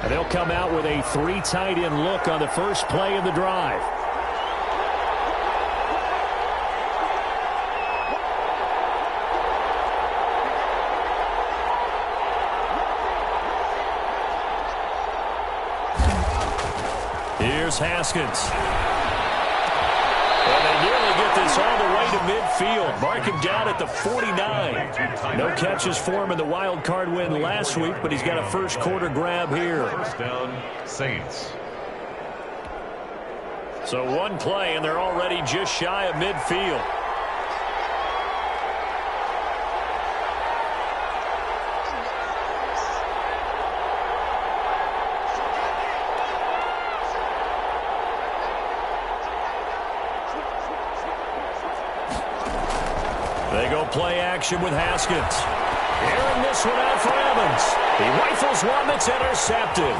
And they'll come out with a 3 tight end look on the first play of the drive. Here's Haskins. And they nearly get this all the way to midfield. Mark him down at the 49. No catches for him in the wild card win last week, but he's got a first quarter grab here. First down, Saints. So one play, and they're already just shy of midfield. They go play action with Haskins. Airing this one out for Evans. He rifles one that's intercepted.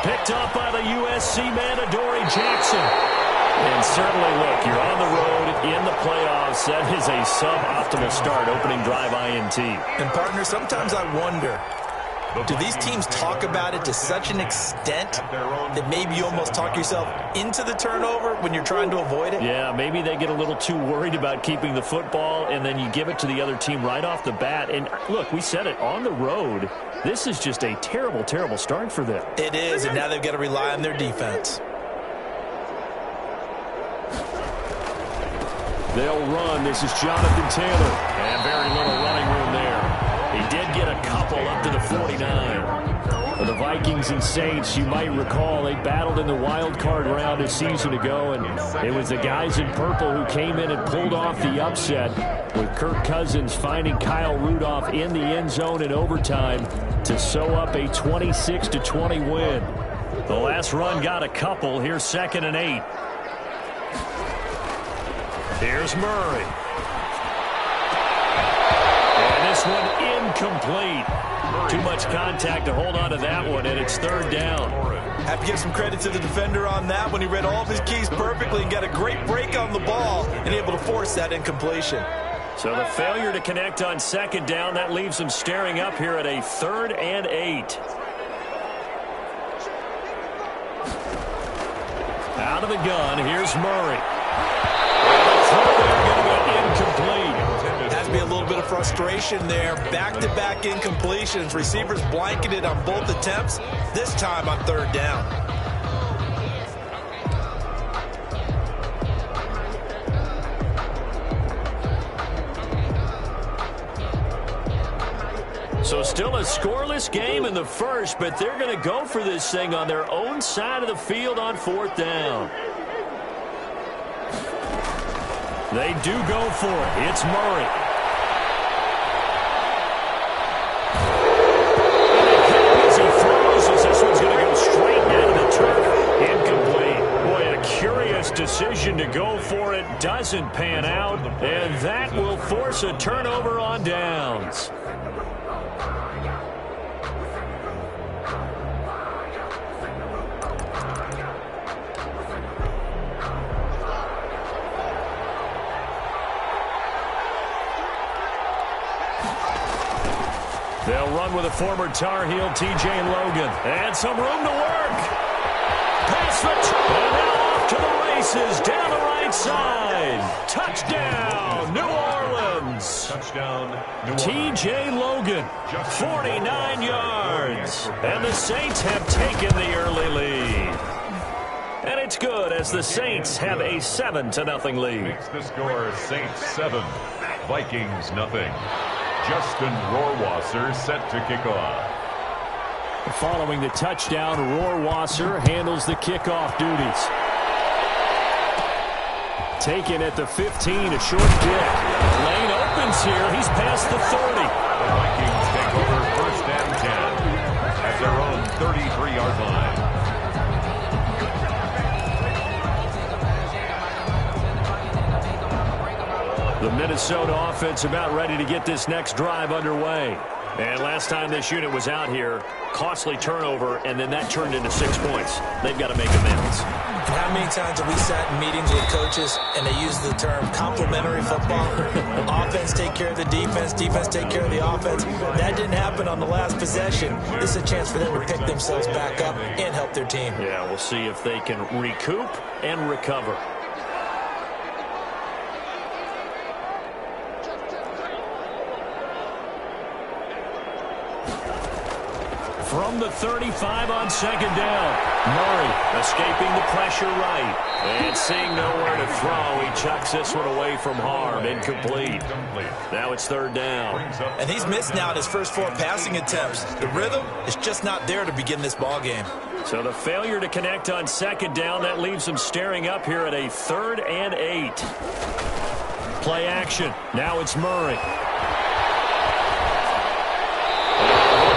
Picked up by the USC man, Adoree Jackson. And certainly, look, you're on the road in the playoffs. That is a suboptimal start, opening drive INT. And, partner, sometimes I wonder, do these teams talk about it to such an extent that maybe you almost talk yourself into the turnover when you're trying to avoid it? Yeah, maybe they get a little too worried about keeping the football, and then you give it to the other team right off the bat. And, look, we said it, on the road, this is just a terrible, terrible start for them. It is, and now they've got to rely on their defense. They'll run. This is Jonathan Taylor. And very little running room there. He did get a couple up to the 49. For the Vikings and Saints, you might recall, they battled in the wild card round a season ago, and it was the guys in purple who came in and pulled off the upset, with Kirk Cousins finding Kyle Rudolph in the end zone in overtime to sew up a 26-20 win. The last run got a couple. Here's 2nd and 8. Here's Murray. And this one incomplete. Too much contact to hold on to that one, and it's 3rd down. Have to give some credit to the defender on that one. He read all of his keys perfectly and got a great break on the ball and able to force that incompletion. So the failure to connect on 2nd down, that leaves him staring up here at a 3rd and 8. Out of the gun, here's Murray. Has to be a little bit of frustration there. Back-to-back incompletions. Receivers blanketed on both attempts, this time on 3rd down. So still a scoreless game in the first, but they're going to go for this thing on their own side of the field on 4th down. They do go for it. It's Murray. And as he throws, as this one's going to go straight down to the turf. Incomplete. Boy, a curious decision to go for it. Doesn't pan out. And that will force a turnover on downs. They'll run with a former Tar Heel, T.J. Logan. And some room to work. Pass the and now off to the races down the right side. Touchdown, New Orleans. Touchdown, New Orleans. T.J. Logan, 49 yards. And the Saints have taken the early lead. And it's good as the Saints have a 7-0 lead. Makes the score Saints 7, Vikings nothing. Justin Rohrwasser set to kick off. Following the touchdown, Rohrwasser handles the kickoff duties. Taken at the 15, a short kick. Lane opens here. He's past the 30. The Vikings take over 1st and 10 at their own 33-yard line. The Minnesota offense about ready to get this next drive underway. And last time this unit was out here, costly turnover, and then that turned into 6 points. They've got to make amends. And how many times have we sat in meetings with coaches and they use the term complementary football? Offense take care of the defense, defense take care of the offense. That didn't happen on the last possession. This is a chance for them to pick themselves back up and help their team. Yeah, we'll see if they can recoup and recover. From the 35 on second down. Murray escaping the pressure right. And seeing nowhere to throw, he chucks this one away from harm. Incomplete. Now it's third down. And he's missed now in his first 4 passing attempts. The rhythm is just not there to begin this ball game. So the failure to connect on second down, that leaves him staring up here at a 3rd and 8. Play action. Now it's Murray.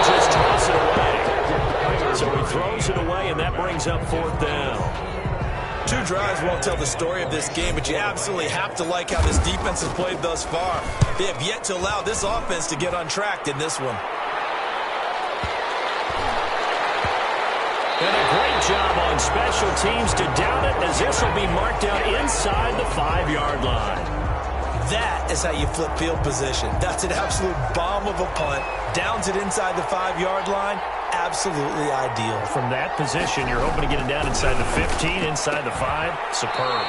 Just toss it away. So he throws it away, and that brings up 4th down. 2 drives won't tell the story of this game, but you absolutely have to like how this defense has played thus far. They have yet to allow this offense to get untracked in this one. And a great job on special teams to down it, as this will be marked out inside the 5-yard line. That is how you flip field position. That's an absolute bomb of a punt. Downs it inside the 5-yard line. Absolutely ideal. From that position, you're hoping to get it down inside the 15, inside the 5. Superb.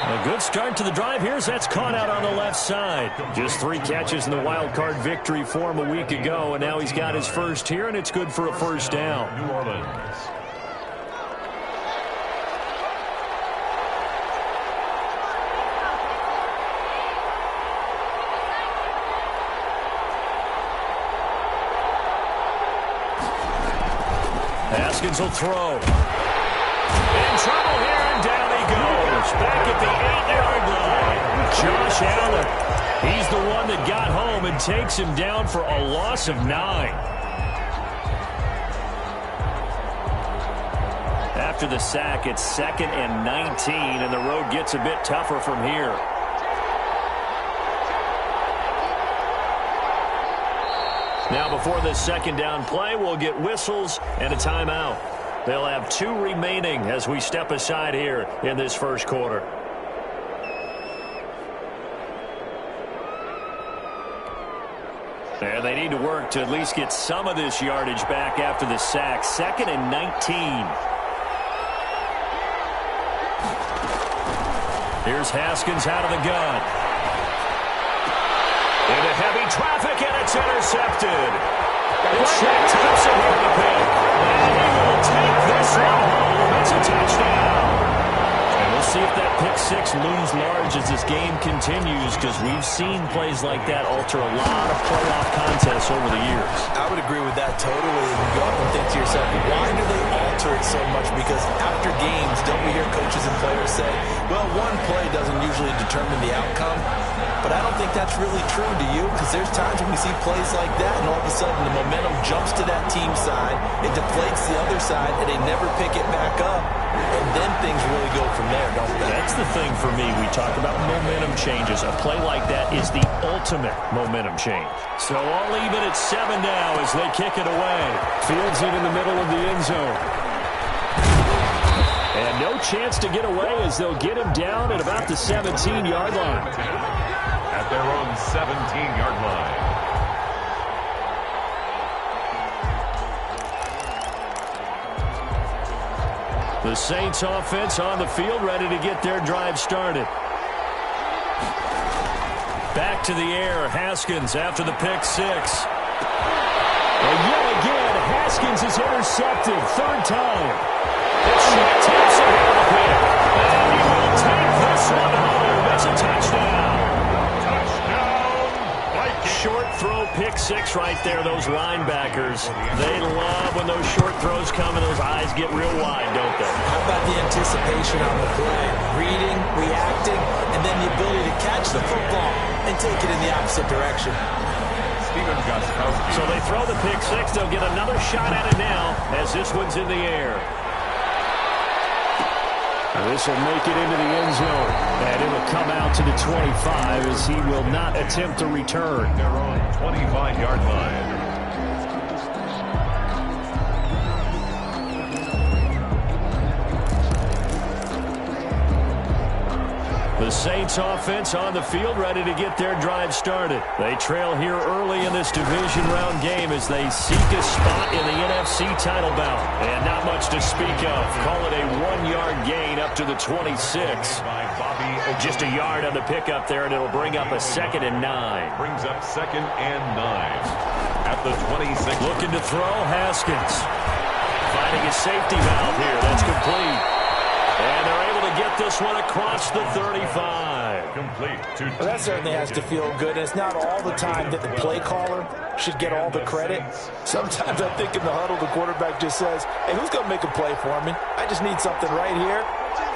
A good start to the drive here as that's caught out on the left side. Just 3 catches in the wild card victory for him a week ago, and now he's got his first here, and it's good for a first down. New Orleans. Haskins will throw. In trouble here, and down he goes. Back at the 8-yard line. Josh Allen. He's the one that got home and takes him down for a loss of 9. After the sack, it's 2nd and 19, and the road gets a bit tougher from here. Now, before this second down play, we'll get whistles and a timeout. They'll have 2 remaining as we step aside here in this first quarter. And they need to work to at least get some of this yardage back after the sack. 2nd and 19. Here's Haskins out of the gun. Into heavy traffic, and it's intercepted. And Shaq taps it here to pick. And he will take this one home. It's a touchdown. And we'll see if that pick 6 looms large as this game continues, because we've seen plays like that alter a lot of playoff contests over the years. I would agree with that totally. And you often think to yourself, why do they alter it so much? Because after games, don't we hear coaches and players say, well, one play doesn't usually determine the outcome. But I don't think that's really true, do you? Because there's times when we see plays like that, and all of a sudden the momentum jumps to that team side, it deflates the other side, and they never pick it back up. And then things really go from there, don't they? That's the thing for me. We talk about momentum changes. A play like that is the ultimate momentum change. So I'll leave it at 7 now as they kick it away. Fields it in the middle of the end zone. And no chance to get away as they'll get him down at about the 17-yard line. At their own 17-yard line. The Saints offense on the field, ready to get their drive started. Back to the air, Haskins after the pick 6. And yet again, Haskins is intercepted, 3rd time. It's Shaq taps it here to pick. And he will take this one home. It's a touchdown. Short throw, pick 6 right there. Those linebackers, they love when those short throws come and those eyes get real wide, don't they? How about the anticipation on the play? Reading, reacting, and then the ability to catch the football and take it in the opposite direction. So they throw the pick 6. They'll get another shot at it now as this one's in the air. This will make it into the end zone, and it will come out to the 25 as he will not attempt to return. Their own 25-yard line. Saints offense on the field, ready to get their drive started. They trail here early in this division round game as they seek a spot in the NFC title bout. And not much to speak of. Call it a 1-yard gain up to the 26. Just a yard on the pickup there, and it'll bring up a 2nd and 9. Brings up 2nd and 9 at the 26. Looking to throw, Haskins. Finding a safety valve here. That's complete. And they're able to get this one across the 35. Complete. Well, that certainly has to feel good. And it's not all the time that the play caller should get all the credit. Sometimes I think in the huddle, the quarterback just says, hey, who's going to make a play for me? I just need something right here.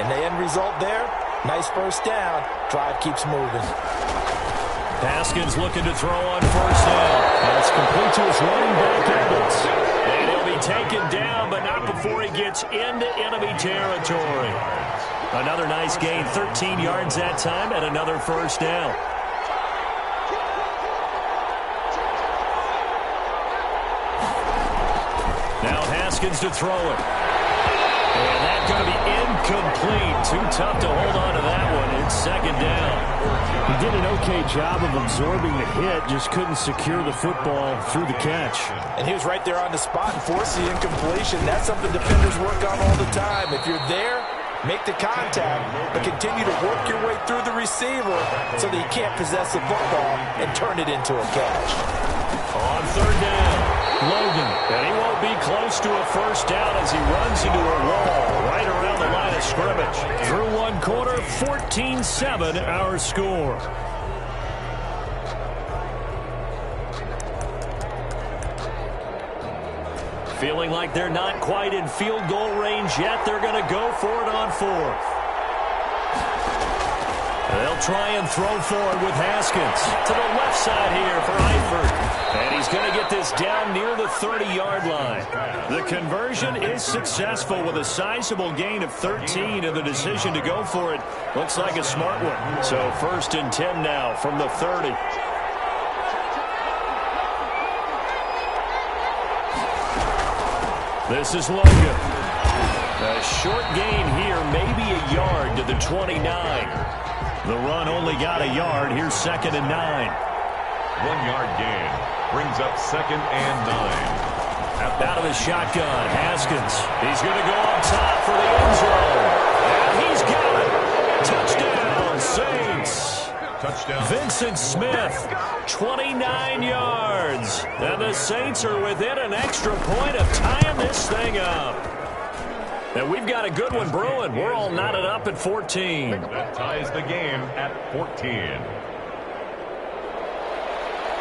And the end result there, nice first down. Drive keeps moving. Haskins looking to throw on first down. That's complete to his running back, Evans. And he'll be taken down, but not before he gets into enemy territory. Another nice gain, 13 yards that time, and another first down. Now Haskins to throw it. And that's going to be incomplete. Too tough to hold on to that one. It's 2nd down. He did an okay job of absorbing the hit, just couldn't secure the football through the catch. And he was right there on the spot and forced the incompletion. That's something defenders work on all the time. If you're there, make the contact, but continue to work your way through the receiver so that he can't possess the football and turn it into a catch. On 3rd down, Logan. And he won't be close to a first down as he runs into a wall right around the line of scrimmage. Through one quarter, 14-7 our score. Feeling like they're not quite in field goal range yet. They're going to go for it on 4th. They'll try and throw forward with Haskins. To the left side here for Eifert. And he's going to get this down near the 30-yard line. The conversion is successful with a sizable gain of 13, and the decision to go for it looks like a smart one. So 1st and 10 now from the 30. This is Logan. A short gain here, maybe a yard to the 29. The run only got a yard. Here's 2nd and 9. 1-yard gain. Brings up 2nd and 9. Out of the shotgun, Haskins. He's going to go up top for the end zone. And he's got it. Touchdown, Saints. Touchdown. Vincent Smith, 29 yards. And the Saints are within an extra point of tying this thing up. And we've got a good one brewing. We're all knotted up at 14. That ties the game at 14.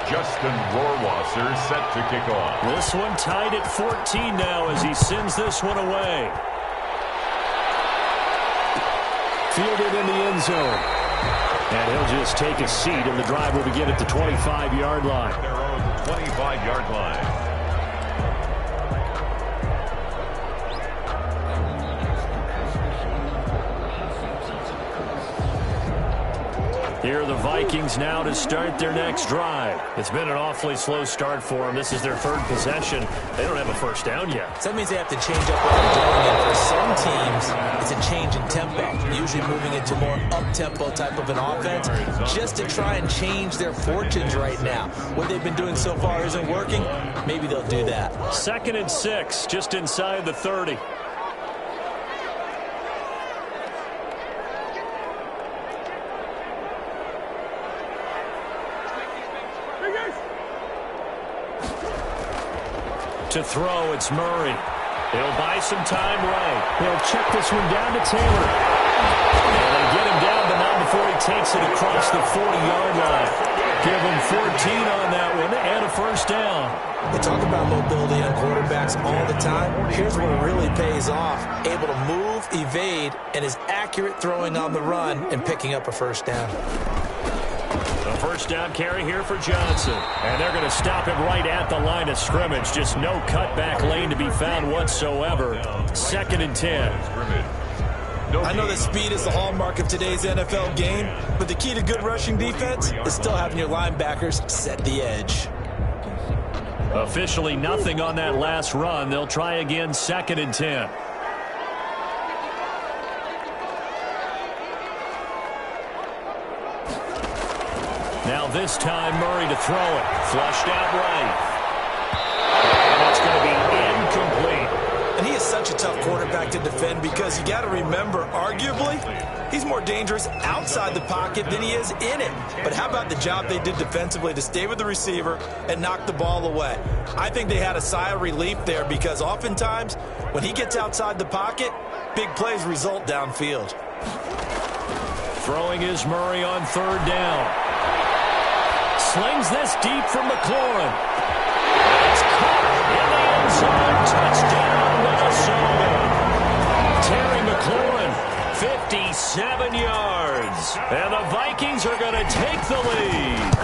Justin Rohrwasser set to kick off. This one tied at 14 now as he sends this one away. Fielded in the end zone. And he'll just take a seat, and the drive will begin at the 25-yard line. Their own 25-yard line. Here are the Vikings now to start their next drive. It's been an awfully slow start for them. This is their 3rd possession. They don't have a first down yet. So that means they have to change up what they're doing. And for some teams, it's a change in tempo, usually moving into more up-tempo type of an offense, just to try and change their fortunes right now. What they've been doing so far isn't working. Maybe they'll do that. 2nd and 6, just inside the 30. To throw, it's Murray. He'll buy some time right. He'll check this one down to Taylor. And they get him down, but not before he takes it across the 40-yard line. Give him 14 on that one and a first down. They talk about mobility on quarterbacks all the time. Here's where it really pays off. Able to move, evade, and is accurate throwing on the run and picking up a first down. A first down carry here for Johnson. And they're going to stop him right at the line of scrimmage. Just no cutback lane to be found whatsoever. 2nd and 10. I know that speed is the hallmark of today's NFL game, but the key to good rushing defense is still having your linebackers set the edge. Officially nothing on that last run. They'll try again, 2nd and 10. Now this time Murray to throw it. Flushed out right. And it's going to be incomplete. And he is such a tough quarterback to defend because you got to remember, arguably, he's more dangerous outside the pocket than he is in it. But how about the job they did defensively to stay with the receiver and knock the ball away? I think they had a sigh of relief there because oftentimes when he gets outside the pocket, big plays result downfield. Throwing is Murray on third down. Slings this deep from McLaurin. It's caught in the end zone. Touchdown, Minnesota. Terry McLaurin, 57 yards. And the Vikings are going to take the lead.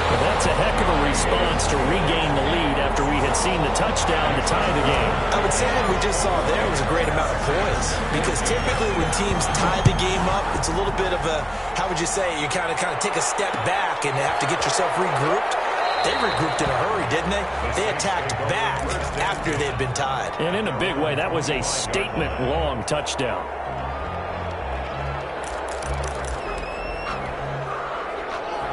Well, that's a heck of a response to regain the lead after we had seen the touchdown to tie the game. I would say what we just saw there was a great amount of poise because typically when teams tie the game up, it's a little bit of a, how would you say, you kind of take a step back and have to get yourself regrouped. They regrouped in a hurry, didn't they? They attacked back after they'd been tied. And in a big way, that was a statement-long touchdown.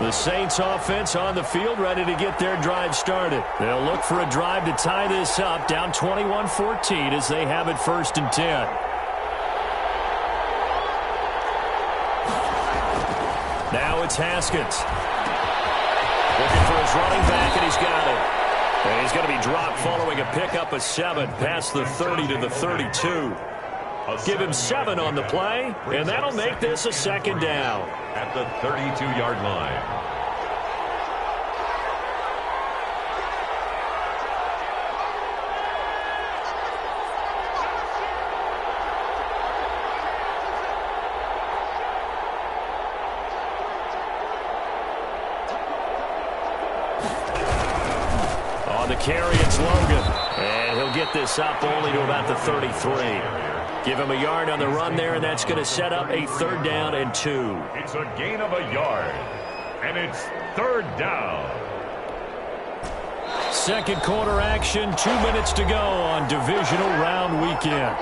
The Saints offense on the field ready to get their drive started. They'll look for a drive to tie this up, down 21-14 as they have it 1st and 10. Now it's Haskins. Looking for his running back, and he's got it. And he's going to be dropped following a pickup of 7 past the 30 to the 32. Give him 7 on the play, and that'll make this a 2nd down. At the 32-yard line. On the carry, it's Logan. And he'll get this up only to about the 33. Give him a yard on the run there, and that's going to set up a 3rd down and 2. It's a gain of a yard, and it's 3rd down. Second quarter action, 2 minutes to go on divisional round weekend.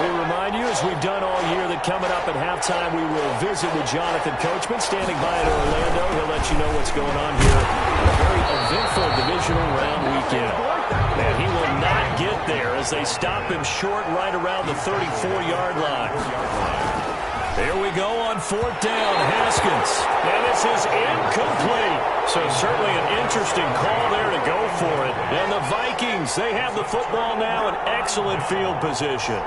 We remind you, as we've done all year, that coming up at halftime, we will visit with Jonathan Coachman, standing by in Orlando. He'll let you know what's going on here. A very eventful divisional round weekend. And he will not get there as they stop him short right around the 34-yard line. There we go on 4th down, Haskins. And this is incomplete. So certainly an interesting call there to go for it. And the Vikings, they have the football now in excellent field position.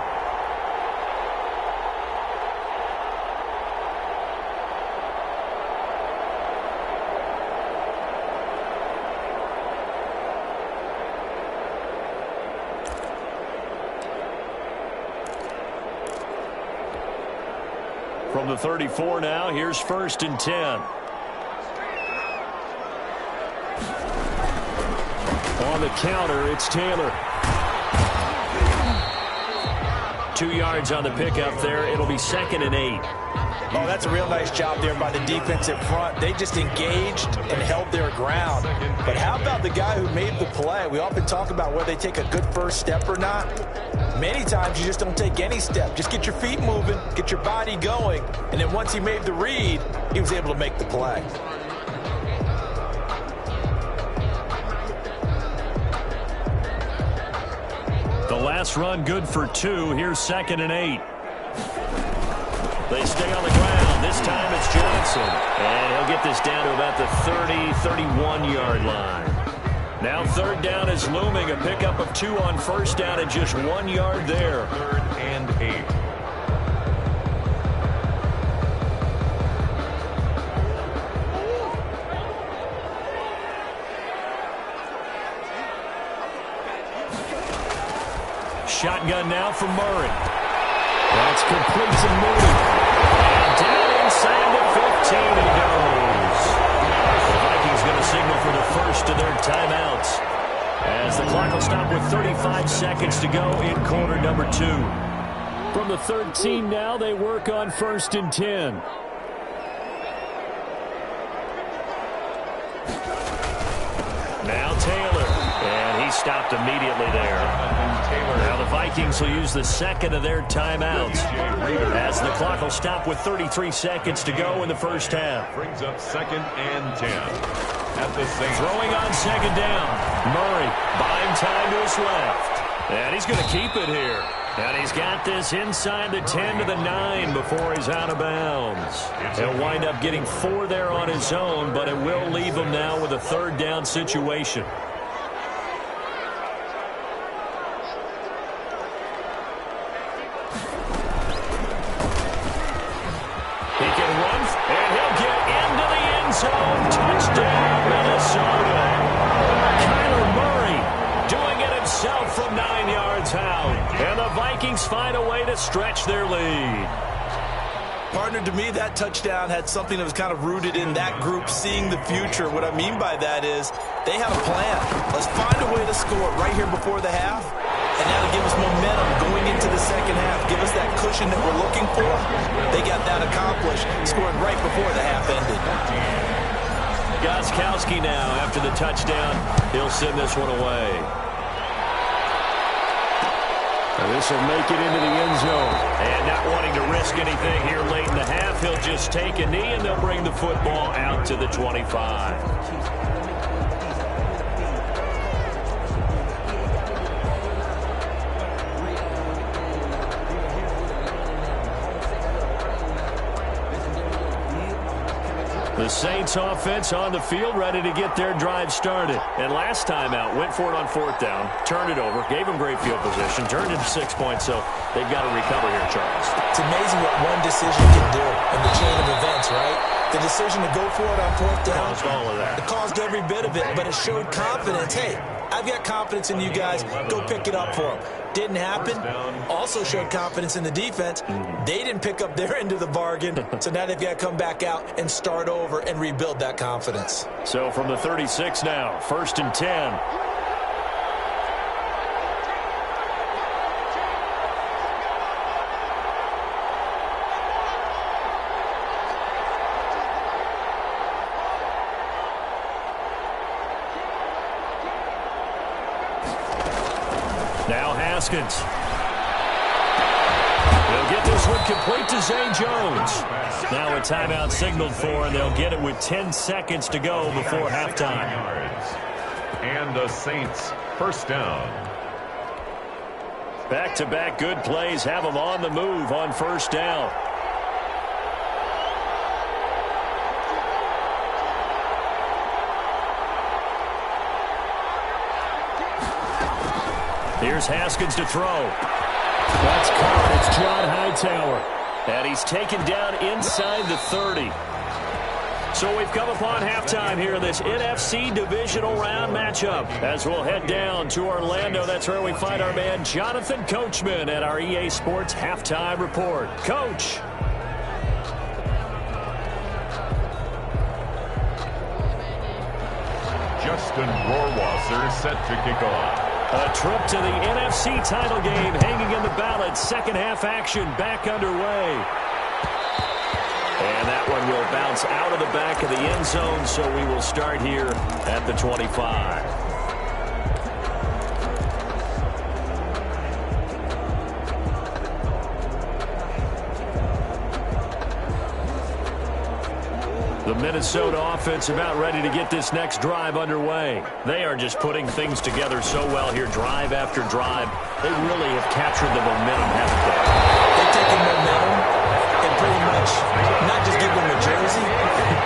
From the 34 now, here's 1st and 10. On the counter, it's Taylor. 2 yards on the pickup there. It'll be 2nd and 8. Oh, that's a real nice job there by the defensive front. They just engaged and held their ground. But how about the guy who made the play? We often talk about whether they take a good first step or not. Many times you just don't take any step. Just get your feet moving, get your body going, and then once he made the read, he was able to make the play. The last run good for 2. Here's 2nd and 8. They stay on the ground. This time it's Johnson. And he'll get this down to about the 30, 31-yard line. Now 3rd down is looming. A pickup of 2 on 1st down and just 1 yard there. 3rd and 8. Shotgun now from Murray. That's complete to Moody. And down inside the 15 he goes. The Vikings going to signal for the first of their timeouts, as the clock will stop with 35 seconds to go in quarter number 2. From the 13 now, they work on 1st and 10. Now Taylor. And he stopped immediately there. Now the Vikings will use the second of their timeouts as the clock will stop with 33 seconds to go in the first half. Brings up 2nd and 10 at the Saints. Throwing on 2nd down. Murray buying time to his left. And he's going to keep it here. And he's got this inside the 10 to the 9 before he's out of bounds. He'll wind up getting 4 there on his own, but it will leave him now with a 3rd down situation. He can run, and he'll get into the end zone. Touchdown, Minnesota. Kyler Murray doing it himself from 9 yards out. And the Vikings find a way to stretch their lead. Partner, to me, that touchdown had something that was kind of rooted in that group seeing the future. What I mean by that is they had a plan. Let's find a way to score right here before the half. And that'll give us momentum going into the second half. Give us that cushion that we're looking for. They got that accomplished, scoring right before the half ended. Gostkowski now, after the touchdown, he'll send this one away. This will make it into the end zone. And not wanting to risk anything here late in the half, he'll just take a knee and they'll bring the football out to the 25. The Saints offense on the field, ready to get their drive started. And last time out, went for it on 4th down, turned it over, gave them great field position, turned it 6 points, so they've got to recover here, Charles. It's amazing what one decision can do in the chain of events, right? The decision to go for it on 4th down. Caused all of that. It caused every bit of it, but it showed confidence. Hey, I've got confidence in you guys. Go pick it up for them. Didn't happen. Also showed confidence in the defense. They didn't pick up their end of the bargain, so now they've got to come back out and start over and rebuild that confidence. So from the 36 now, 1st and 10. Now Haskins. They'll get this one complete to Zay Jones. Now a timeout signaled for, and they'll get it with 10 seconds to go before halftime. And the Saints, 1st down. Back-to-back good plays have them on the move on 1st down. Here's Haskins to throw. That's caught. It's John Hightower. And he's taken down inside the 30. So we've come upon halftime here in this NFC divisional round matchup. As we'll head down to Orlando, that's where we find our man Jonathan Coachman at our EA Sports Halftime Report. Coach. Justin Rohrwasser set to kick off. A trip to the NFC title game hanging in the balance. Second half action back underway. And that one will bounce out of the back of the end zone, so we will start here at the 25. The Minnesota offense about ready to get this next drive underway. They are just putting things together so well here, drive after drive. They really have captured the momentum, haven't they? They've taken momentum and pretty much not just give them a jersey,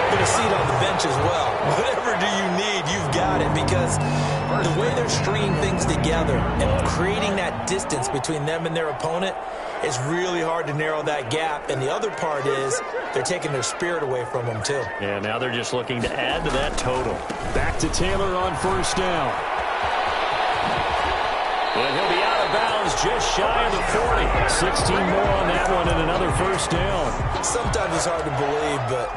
but a seat on the bench as well. Whatever do you need, you've got it, because the way they're stringing things together and creating that distance between them and their opponent, it's really hard to narrow that gap. And the other part is they're taking their spirit away from them, too. Yeah, now they're just looking to add to that total. Back to Taylor on 1st down. And he'll be out of bounds just shy of the 40. 16 more on that one and another 1st down. Sometimes it's hard to believe, but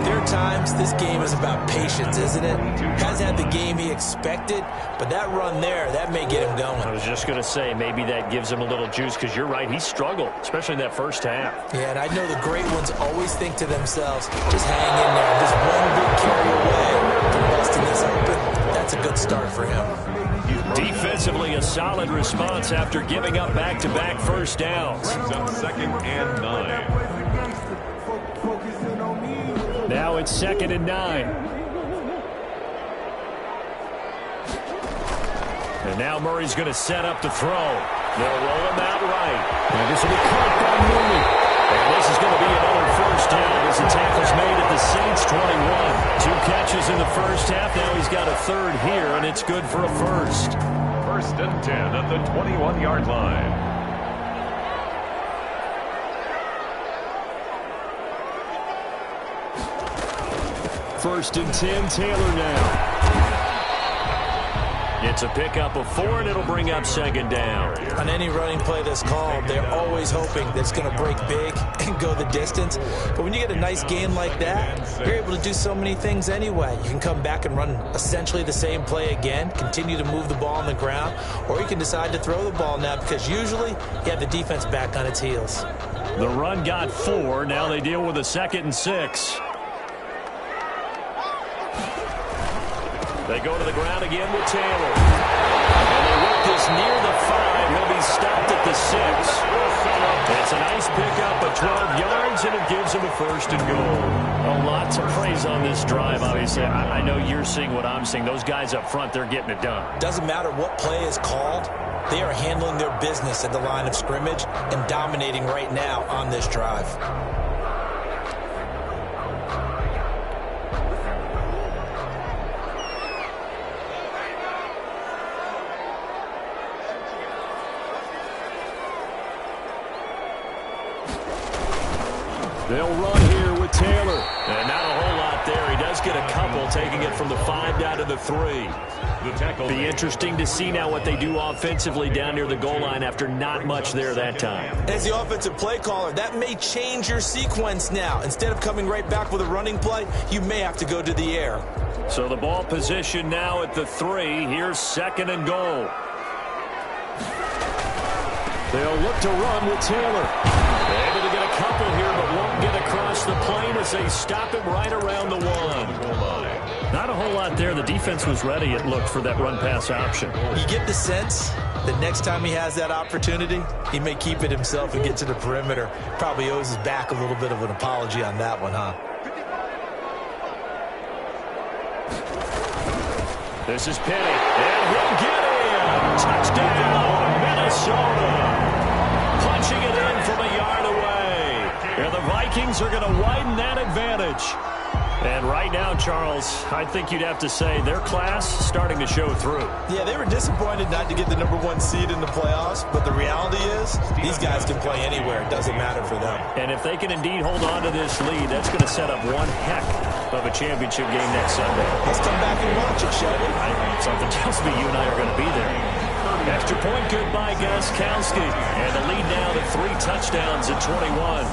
there are times this game is about patience, isn't it? Hasn't had the game he expected, but that run there, that may get him going. I was just going to say, maybe that gives him a little juice, because you're right, he struggled, especially in that first half. Yeah, and I know the great ones always think to themselves, just hang in there. Just one big carry away from busting this open. That's a good start for for him. Defensively, a solid response after giving up back-to-back first downs. Brings up 2nd and 9. Now it's 2nd and 9. And now Murray's going to set up the throw. They'll roll him out right. And this will be caught by Murray. And this is going to be another first down as the tackle's made at the Saints 21. 2 catches in the first half. Now he's got a third here, and it's good for a first. 1st and 10 at the 21-yard line. First and 10, Taylor now. It's a pickup of 4, and it'll bring up 2nd down. On any running play that's called, they're always hoping that it's going to break big and go the distance. But when you get a nice game like that, you're able to do so many things anyway. You can come back and run essentially the same play again, continue to move the ball on the ground, or you can decide to throw the ball now because usually you have the defense back on its heels. The run got 4. Now they deal with a 2nd and 6. They go to the ground again with Taylor. And they work this near the 5. He'll be stopped at the 6. It's a nice pickup of 12 yards, and it gives him a 1st and goal. A lot to praise on this drive, obviously. I know you're seeing what I'm seeing. Those guys up front, they're getting it done. Doesn't matter what play is called. They are handling their business at the line of scrimmage and dominating right now on this drive. They'll run here with Taylor. And not a whole lot there. He does get a couple, taking it from the 5 down to the 3. The tackle. Be interesting to see now what they do offensively down near the goal line after not much there that time. As the offensive play caller, that may change your sequence now. Instead of coming right back with a running play, you may have to go to the air. So the ball position now at the 3. Here's 2nd and goal. They'll look to run with Taylor. Able to get a couple here, but won't get across the plane as they stop him right around the 1. Not a whole lot there. The defense was ready, it looked, for that run-pass option. You get the sense that next time he has that opportunity, he may keep it himself and get to the perimeter. Probably owes his back a little bit of an apology on that one, huh? This is Penny, and he'll get in. Touchdown, Minnesota. Punching it in from a yard away. And the Vikings are going to widen that advantage. And right now, Charles, I think you'd have to say their class starting to show through. Yeah, they were disappointed not to get the #1 seed in the playoffs, but the reality is these guys can play anywhere. It doesn't matter for them. And if they can indeed hold on to this lead, that's going to set up one heck of a championship game next Sunday. Let's come back and watch it, shall we? Something tells me you and I are going to be there. Extra point good by Gostkowski. And the lead now to 3 touchdowns at 21.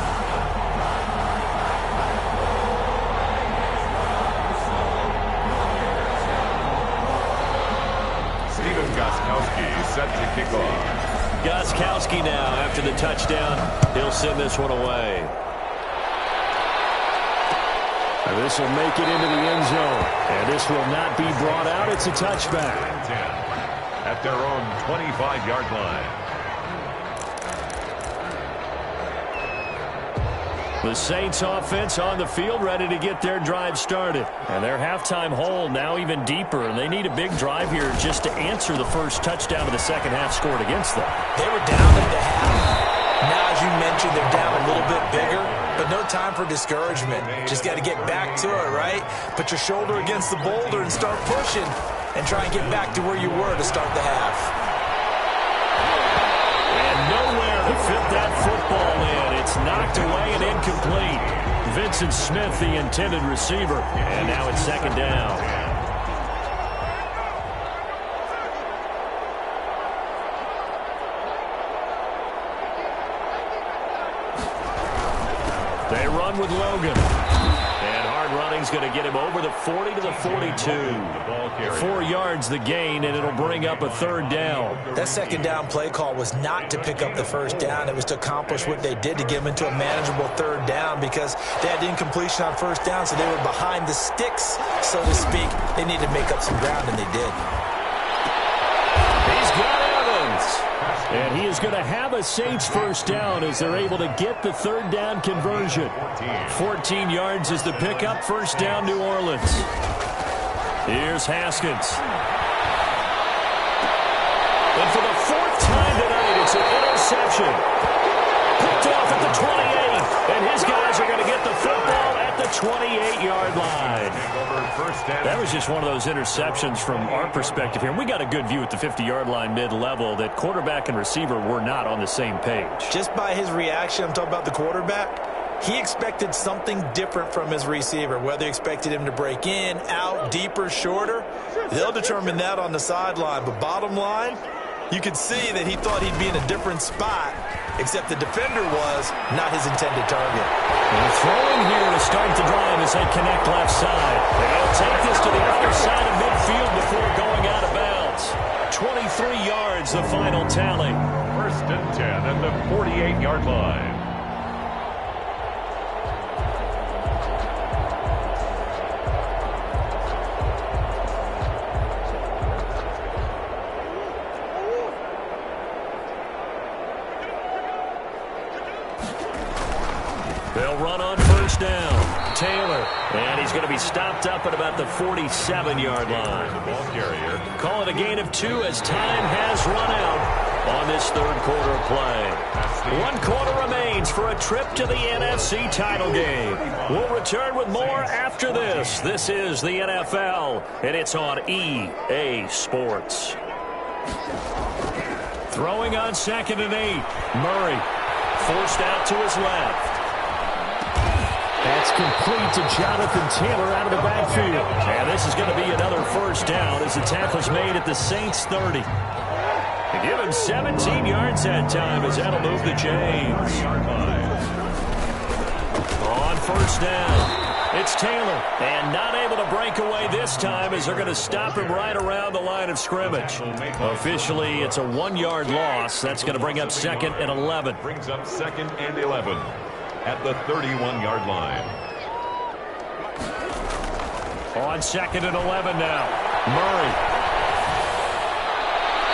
Set to kick off. Gostkowski now after the touchdown. He'll send this one away. And this will make it into the end zone. And this will not be brought out. It's a touchback. 10 at their own 25-yard line. The Saints offense on the field, ready to get their drive started. And their halftime hole now even deeper, and they need a big drive here just to answer the first touchdown of the second half scored against them. They were down at the half. Now, as you mentioned, they're down a little bit bigger, but no time for discouragement. Just got to get back to it, right? Put your shoulder against the boulder and start pushing, and try and get back to where you were to start the half. And nowhere to fit that football in. It's knocked away and incomplete. Vincent Smith, the intended receiver. And now it's second down. They run with Logan. And hard running's going to get him over the 40 to the 42. 4 yards the gain, and it'll bring up a third down. That second down play call was not to pick up the first down. It was to accomplish what they did, to get them into a manageable third down, because they had incompletion on first down, so they were behind the sticks, so to speak. They needed to make up some ground, and they did. got Evans. And he is going to have a Saints first down as they're able to get the third down conversion. 14 yards is the pickup. First down, New Orleans. Here's Haskins. And for the fourth time tonight, it's an interception. Picked off at the 28. And his guys are going to get the football at the 28-yard line. That was just one of those interceptions from our perspective here. And we got a good view at the 50-yard line mid-level that quarterback and receiver were not on the same page. Just by his reaction, I'm talking about the quarterback, he expected something different from his receiver. Whether he expected him to break in, out, deeper, shorter, they'll determine that on the sideline. But bottom line, you could see that he thought he'd be in a different spot, except the defender was not his intended target. And throwing here to start the drive as they connect left side. They'll take this to the other side of midfield before going out of bounds. 23 yards, the final tally. First and 10 at the 48-yard line. They'll run on first down. Taylor. And he's going to be stopped up at about the 47-yard line. The ball carrier. Call it a gain of 2 as time has run out on this third quarter of play. 1 quarter remains for a trip to the NFC title game. We'll return with more after this. This is the NFL, and it's on EA Sports. Throwing on 2nd and 8. Murray forced out to his left. That's complete to Jonathan Taylor out of the backfield. And this is going to be another first down as the tackle's made at the Saints 30. They give him 17 yards that time as that'll move the chains. On first down, it's Taylor. And not able to break away this time as they're going to stop him right around the line of scrimmage. Officially, it's a 1-yard loss. That's going to bring up 2nd and 11. Brings up 2nd and 11. At the 31-yard line. On 2nd and 11 now. Murray.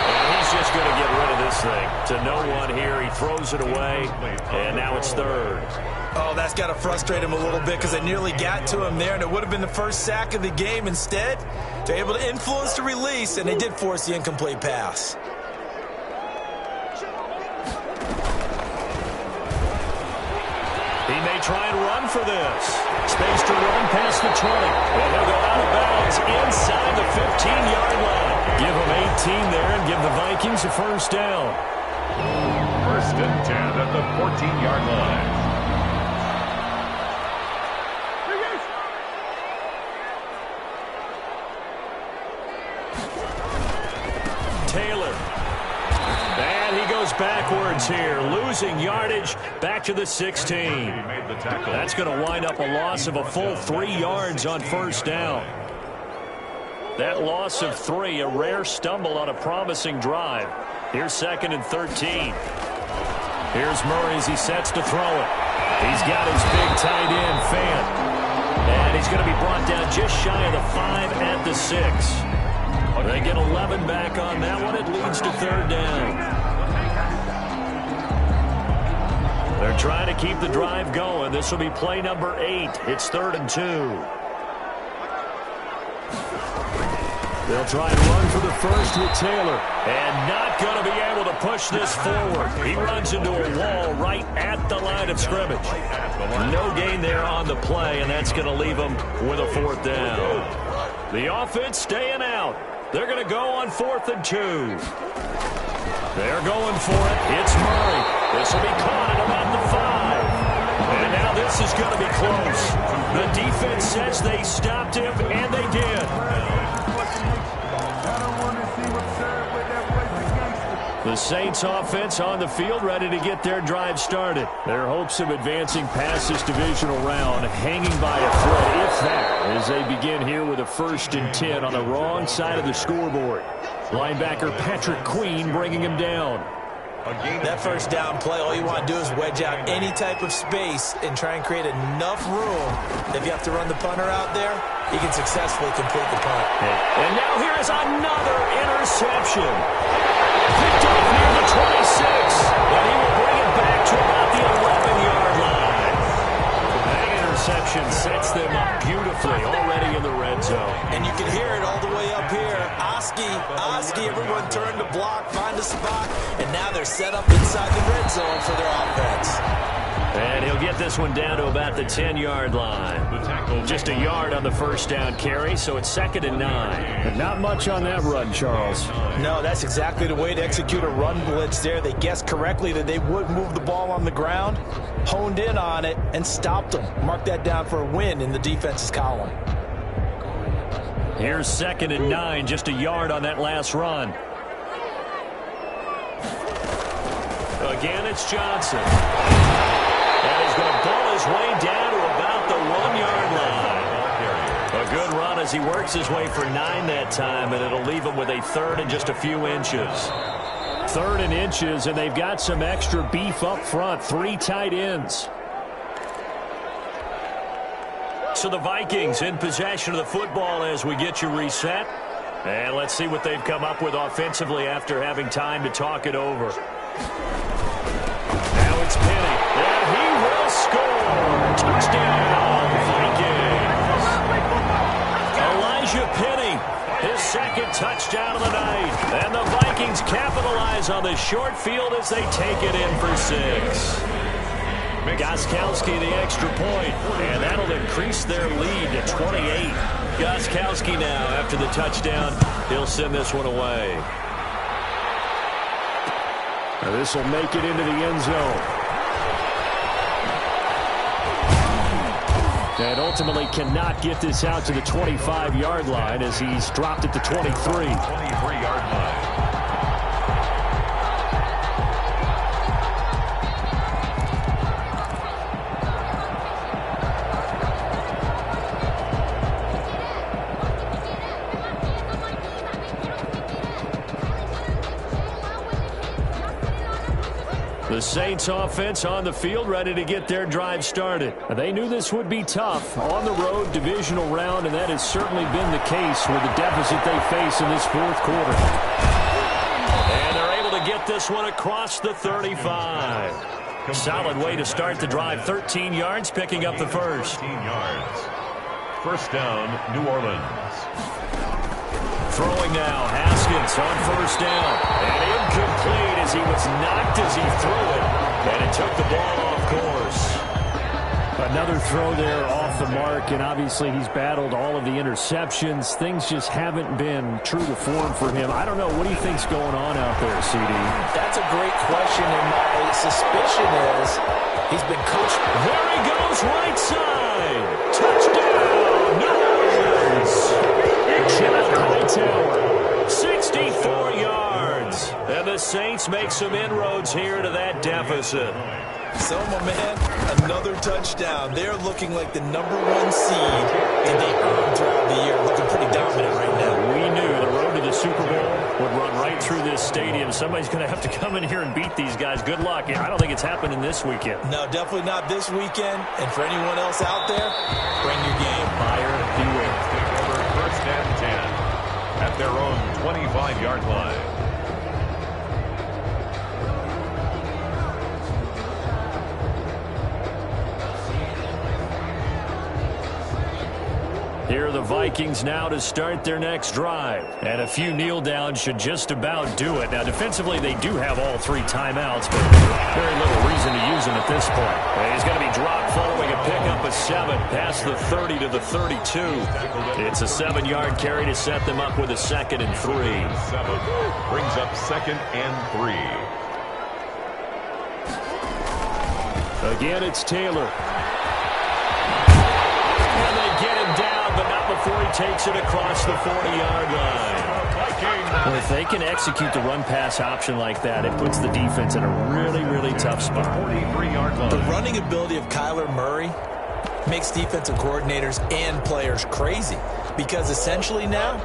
And he's just going to get rid of this thing. To no one here. He throws it away. And now it's 3rd. Oh, that's got to frustrate him a little bit because they nearly got to him there, and it would have been the first sack of the game. Instead, they're able to influence the release, and they did force the incomplete pass. He may try and run for this. Space to run past the 20. And he'll go out of bounds inside the 15-yard line. Give him 18 there and give the Vikings a first down. First and 10 at the 14-yard line. Taylor. And he goes backwards here, losing yardage back to the 16. That's going to wind up a loss of a full 3 yards on first down. That loss of 3, a rare stumble on a promising drive. Here's 2nd and 13. Here's Murray as he sets to throw it. He's got his big tight end, Fant. And he's going to be brought down just shy of the 5 at the 6. They get 11 back on that one. It leads to 3rd down. They're trying to keep the drive going. This will be play number 8. It's 3rd and 2. They'll try and run for the first with Taylor. And not going to be able to push this forward. He runs into a wall right at the line of scrimmage. No gain there on the play, and that's going to leave him with a 4th down. The offense staying out. They're going to go on 4th and 2. They're going for it. It's Murray. This will be caught at about the 5. And now this is going to be close. The defense says they stopped him, and they did. The Saints offense on the field ready to get their drive started. Their hopes of advancing past this divisional round hanging by a thread, if that, as they begin here with a 1st and 10 on the wrong side of the scoreboard. Linebacker Patrick Queen bringing him down. That first down play, all you want to do is wedge out any type of space and try and create enough room. If you have to run the punter out there, he can successfully complete the punt. And now here is another interception. Picked off near the 26, and he will bring it back to about the 11-yard line. That interception sets them up beautifully already in the red zone. And you can hear it all the way up here. Oski, everyone turned to block, find a spot, and now they're set up inside the red zone for their offense. And he'll get this one down to about the 10-yard line. Just a yard on the first down carry, so it's 2nd and 9. But not much on that run, Charles. No, that's exactly the way to execute a run blitz there. They guessed correctly that they would move the ball on the ground, honed in on it, and stopped them. Mark that down for a win in the defense's column. Here's 2nd and 9, just a yard on that last run. Again, it's Johnson. And he's going to ball his way down to about the 1-yard line. A good run as he works his way for 9 that time, and it'll leave him with a 3rd and just a few inches. 3rd and inches, and they've got some extra beef up front. 3 tight ends. So the Vikings in possession of the football as we get you reset. And let's see what they've come up with offensively after having time to talk it over. Now it's Penny. And he will score. Touchdown, Vikings. Elijah Penny, his 2nd touchdown of the night. And the Vikings capitalize on the short field as they take it in for 6. Gostkowski the extra point, and that'll increase their lead to 28. Gostkowski now, after the touchdown, he'll send this one away. Now this will make it into the end zone. And ultimately cannot get this out to the 25-yard line as he's dropped it to 23. 23-yard line. The Saints offense on the field, ready to get their drive started. They knew this would be tough on the road, divisional round, and that has certainly been the case with the deficit they face in this 4th quarter. And they're able to get this one across the 35. Solid way to start the drive. 13 yards, picking up the first. 13 yards. First down, New Orleans. Throwing now, Haskins on first down. And incomplete as he was knocked as he threw it. And it took the ball off course. Another throw there off the mark, and obviously he's battled all of the interceptions. Things just haven't been true to form for him. I don't know. What do you think's going on out there, CD? That's a great question, and my suspicion is he's been coached. There he goes, right side. Touchdown, New Orleans. Jeff Hightower, 64 yards. And the Saints make some inroads here to that deficit. So, my man, another touchdown. They're looking like the #1 seed that they earned throughout the year. Looking pretty dominant right now. We knew the road to the Super Bowl would run right through this stadium. Somebody's going to have to come in here and beat these guys. Good luck. I don't think it's happening this weekend. No, definitely not this weekend. And for anyone else out there, bring your game. Buyer beware. First and 10 at their own 25-yard line. Here are the Vikings now to start their next drive. And a few kneel downs should just about do it. Now, defensively, they do have all 3 timeouts, but very little reason to use them at this point. And he's going to be dropped following a pickup of 7 past the 30 to the 32. It's a 7-yard carry to set them up with a 2nd and 3. 7 brings up 2nd and 3. Again, it's Taylor. And they get him down, but not before he takes it across the 40-yard line. Well, if they can execute the run-pass option like that, it puts the defense in a really, really tough spot. 43-yard line. The running ability of Kyler Murray makes defensive coordinators and players crazy because essentially now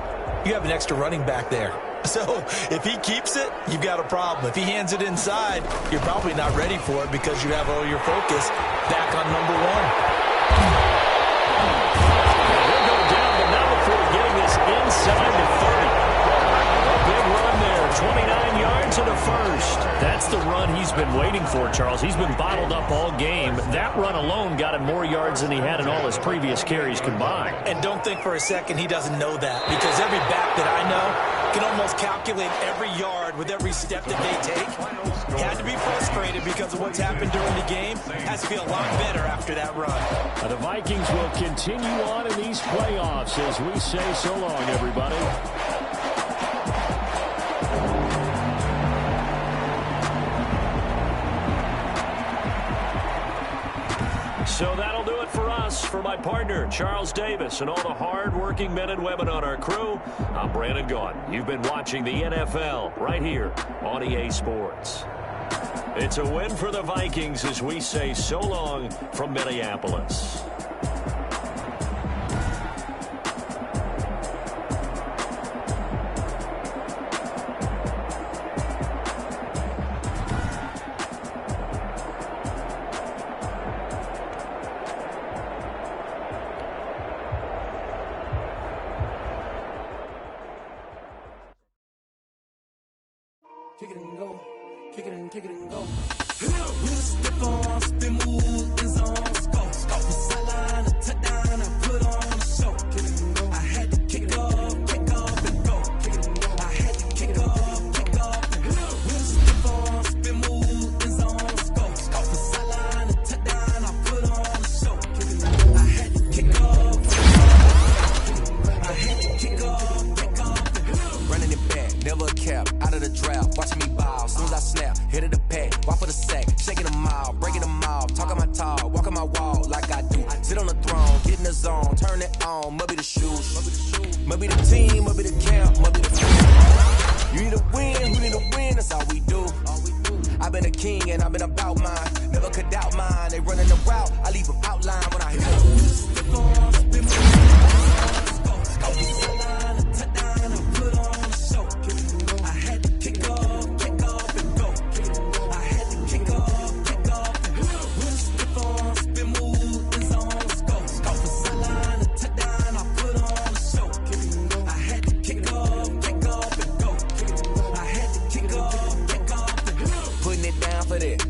you have an extra running back there. So if he keeps it, you've got a problem. If he hands it inside, you're probably not ready for it because you have all your focus back on number one. We'll go down the number for getting this inside the 30. A big run there, 29 yards and a first. That's the run he's been waiting for, Charles. He's been bottled up all game. That run alone got him more yards than he had in all his previous carries combined. And don't think for a second he doesn't know that, because every back that I know can almost calculate every yard with every step that they take. He had to be frustrated because of what's happened during the game. Has to feel a lot better after that run. The Vikings will continue on in these playoffs as we say so long, everybody. So that'll do it for us. For my partner, Charles Davis, and all the hard-working men and women on our crew, I'm Brandon Gaudin. You've been watching the NFL right here on EA Sports. It's a win for the Vikings as we say so long from Minneapolis. Kick it and go. Kick it and go. We'll step on, spin, move, in zone, go. Off the sideline, a touchdown, I put on a show. Kick it and go. I had to kick off and go. Kick it and go. I had to kick off and go. We'll step on, spin, move, in zone, go. Off the sideline, a touchdown, I put on a show. Kick it and go. I had to kick off and go. I had to kick off and go. Running it back, never a cap, out of the draft, watching me ball, soon as I snap, hit of the pack, walk for the sack, shaking them all, breaking them off, talking my talk, walking my wall like I do, sit on the throne, get in the zone, turn it on, must be the shoes, must be the team, must be the camp, must be the food. You need a win, who need a win, that's all we do. I've been a king and I've been about mine, never could doubt mine, they running the route, I leave them outline when I hit them.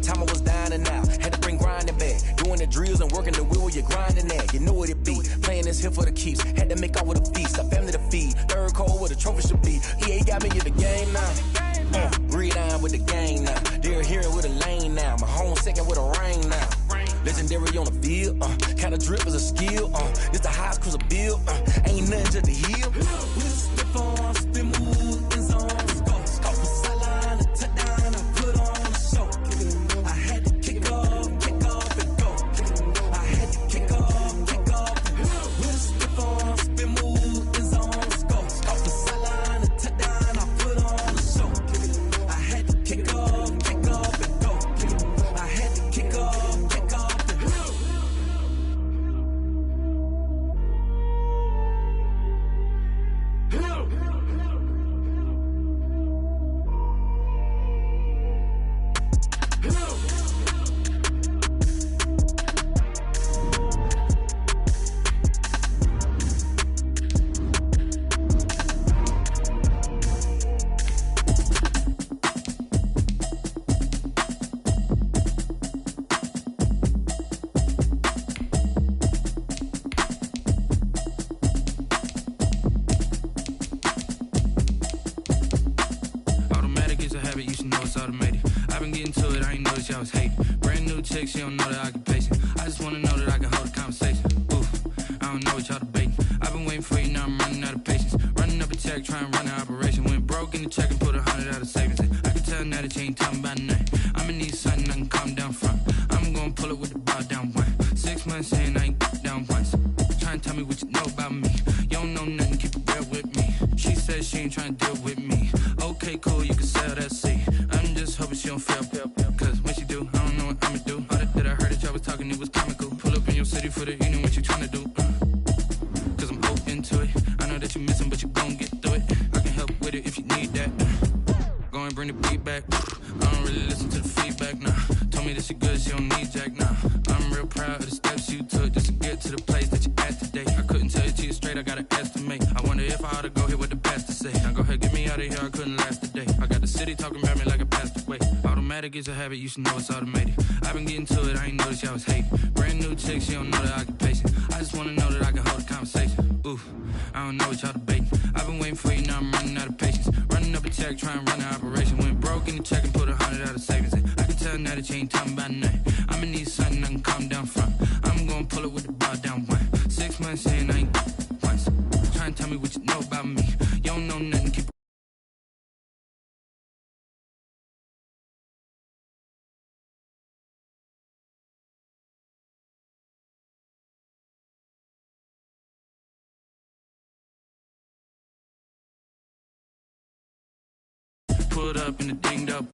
Time I was down and out, had to bring grinding back. Doing the drills and working the wheel where you're grinding at. You know what it be, playing this here for the keeps. Had to make out with a feast, a family to feed. Third cold where the trophy should be. EA got me in the game now. Breathe down with the game now. They're hearing with a lane now. My home second with a rain now. Legendary on the field, kind of drip is a skill. This the highest cruiser bill, ain't nothing to the hill. We'll step on, spin, move, in zone, go. Off the sideline, a touchdown, I put on a show. I had to kick off and go. I had to kick off and go. We'll step on, spin, move, in zone, go. Off the sideline, a touchdown, I put on a show. I had to kick off and go. I had to kick off and go. Automatic is a habit, you should know it's automated. I've been getting to it, I ain't noticed y'all was hating. Brand new chick, she don't know that I can pace it. I just wanna know that I can hold a conversation. Oof, I don't know what y'all debating. I've been waiting for you, now I'm running out of patience. Running up a check, trying to run an operation. Went broke in the check and put 100 out of savings. I can tell now that you ain't talking about nothing. I'ma need something I can calm down from. I'm gonna pull it with the bow down one. 6 months saying I ain't down once. Trying to tell me what you know about me. You don't know nothing, keep it real with me. She said she ain't trying to deal with me. Okay, cool, you can sell that seat. I'm just hoping she don't fail. Cause when she do, I don't know what I'ma do. All that I heard that y'all was talking, it was comical. Pull up in your city for the evening, what you trying to do? Cause I'm open to it. I know that you missing, but you gon' get through it. I can help with it if you need that. bring the beat back. I don't really listen to the feedback, nah. Told me that she good, she don't need Jack, nah. I'm real proud of the steps you took just to get to the place that you at today. I couldn't tell you to you straight, I gotta estimate. I wonder if I ought to go here with the best to say. Now go ahead, get me out of here, I couldn't last a day. I got the city talking about me like a passed away. Automatic is a habit, you should know it's automated. I've been getting to it, I ain't noticed y'all was hating. Brand new chick, she don't know the occupation. I just wanna know that I can hold a conversation. Ooh, I don't know what y'all debating. I've been waiting for you, now I'm running out of patience. Running up a check, trying to run an operation. Went broke in the check and put 100 out of savings in. I can tell now that you ain't talking about nothing. I'ma need something I can calm down from. I'm gonna pull it with the bar down one. 6 months in, I ain't once. Try and tell me what you know about me. You don't know nothing, keep pulled up in the dinged up